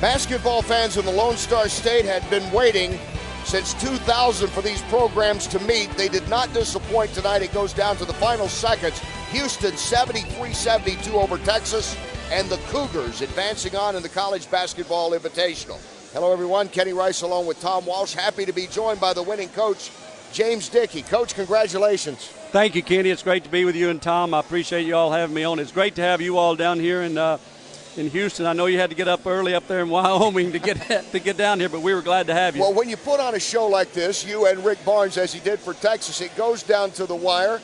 Basketball fans in the Lone Star State had been waiting since 2000 for these programs to meet. They did not disappoint tonight. It goes down to the final seconds. Houston 73-72 over Texas, and the Cougars advancing on in the College Basketball Invitational. Hello, everyone. Kenny Rice along with Tom Walsh. Happy to be joined by the winning coach, James Dickey. Coach, congratulations. Thank you, Kenny. It's great to be with you and Tom. I appreciate you all having me on. It's great to have you all down here in Houston. I know you had to get up early up there in Wyoming to get down here, but we were glad to have you. Well, when you put on a show like this, you and Rick Barnes, as he did for Texas, it goes down to the wire.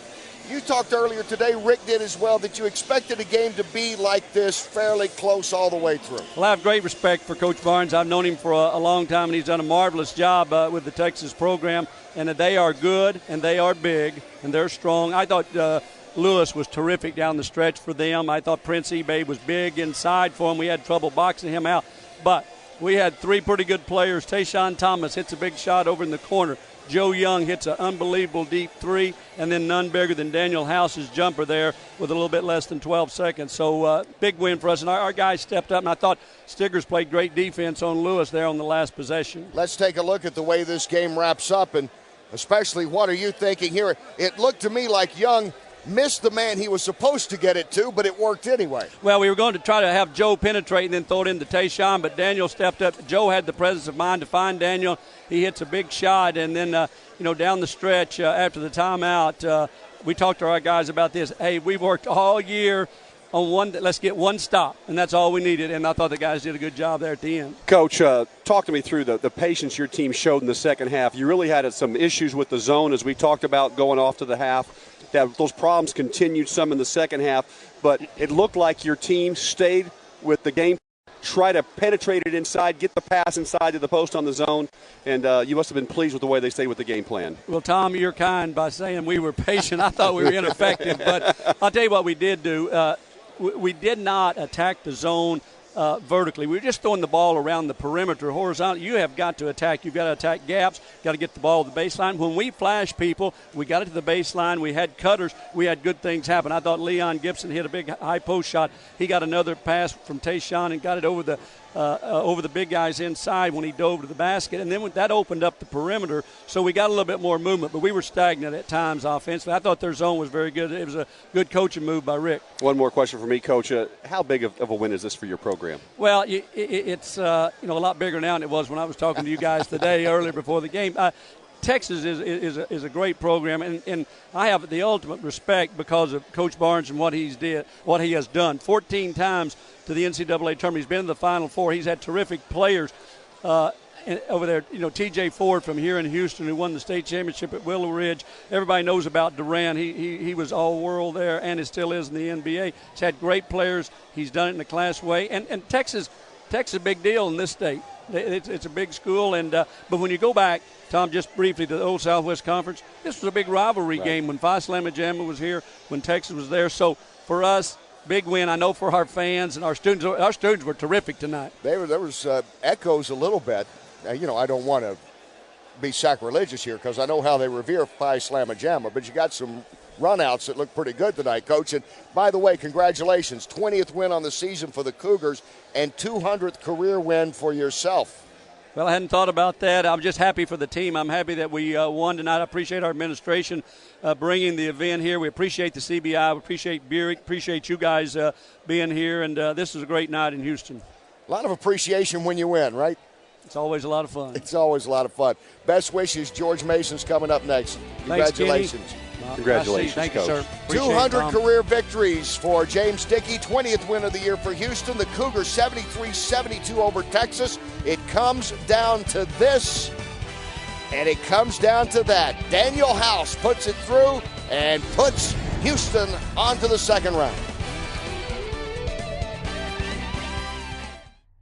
You talked earlier today, Rick did as well, that you expected a game to be like this, fairly close all the way through. Well, I have great respect for Coach Barnes. I've known him for a long time, and he's done a marvelous job with the Texas program. And they are good, and they are big, and they're strong. I thought Lewis was terrific down the stretch for them. I thought Prince Ebay was big inside for him. We had trouble boxing him out. But we had three pretty good players. Tayshaun Thomas hits a big shot over in the corner. Joe Young hits an unbelievable deep three, and then none bigger than Daniel House's jumper there with a little bit less than 12 seconds. So big win for us, and our guys stepped up, and I thought Stiggers played great defense on Lewis there on the last possession. Let's take a look at the way this game wraps up, and especially what are you thinking here? It looked to me like Young missed the man he was supposed to get it to, but it worked anyway. Well, we were going to try to have Joe penetrate and then throw it into Tayshaun, but Daniel stepped up. Joe had the presence of mind to find Daniel. He hits a big shot, and then, down the stretch after the timeout, we talked to our guys about this. Hey, we've worked all year on let's get one stop, and that's all we needed, and I thought the guys did a good job there at the end. Coach, talk to me through the patience your team showed in the second half. You really had some issues with the zone, as we talked about going off to the half. Those problems continued some in the second half, but it looked like your team stayed with the game, try to penetrate it inside, get the pass inside to the post on the zone, and you must have been pleased with the way they stayed with the game plan. Well, Tom, you're kind by saying we were patient. I thought we were ineffective, but I'll tell you what we did do. We did not attack the zone vertically. We were just throwing the ball around the perimeter horizontally. You have got to attack. You've got to attack gaps. Got to get the ball to the baseline. When we flash people, we got it to the baseline. We had cutters. We had good things happen. I thought Leon Gibson hit a big high post shot. He got another pass from Tayshaun and got it over the big guys inside when he dove to the basket. And then that opened up the perimeter, so we got a little bit more movement. But we were stagnant at times offensively. I thought their zone was very good. It was a good coaching move by Rick. One more question for me, Coach. How big of a win is this for your program? Well, it's a lot bigger now than it was when I was talking to you guys today earlier before the game. Texas is a great program, and I have the ultimate respect because of Coach Barnes and what he has done. 14 times to the NCAA tournament. He's been in the Final Four. He's had terrific players over there. T.J. Ford from here in Houston, who won the state championship at Willow Ridge. Everybody knows about Durant. He was all-world there, and it still is in the NBA. He's had great players. He's done it in a class way. And Texas is a big deal in this state. It's a big school, but when you go back, Tom, just briefly to the Old Southwest Conference, this was a big rivalry game when Phi Slama Jama was here, when Texas was there. So for us, big win. I know for our fans and our students were terrific tonight. There was echoes a little bit. I don't want to be sacrilegious here because I know how they revere Phi Slama Jama, but you got some runouts that look pretty good tonight, Coach. And by the way, congratulations. 20th win on the season for the Cougars and 200th career win for yourself. Well, I hadn't thought about that. I'm just happy for the team. I'm happy that we won tonight. I appreciate our administration bringing the event here. We appreciate the CBI. We appreciate Burek. Appreciate you guys being here. And this is a great night in Houston. A lot of appreciation when you win, right? It's always a lot of fun. It's always a lot of fun. Best wishes. George Mason's coming up next. Congratulations. Thanks, Congratulations, Thank Coach. you, sir. 200 career victories for James Dickey. 20th win of the year for Houston. The Cougars 73-72 over Texas. It comes down to this, and it comes down to that. Daniel House puts it through and puts Houston onto the second round.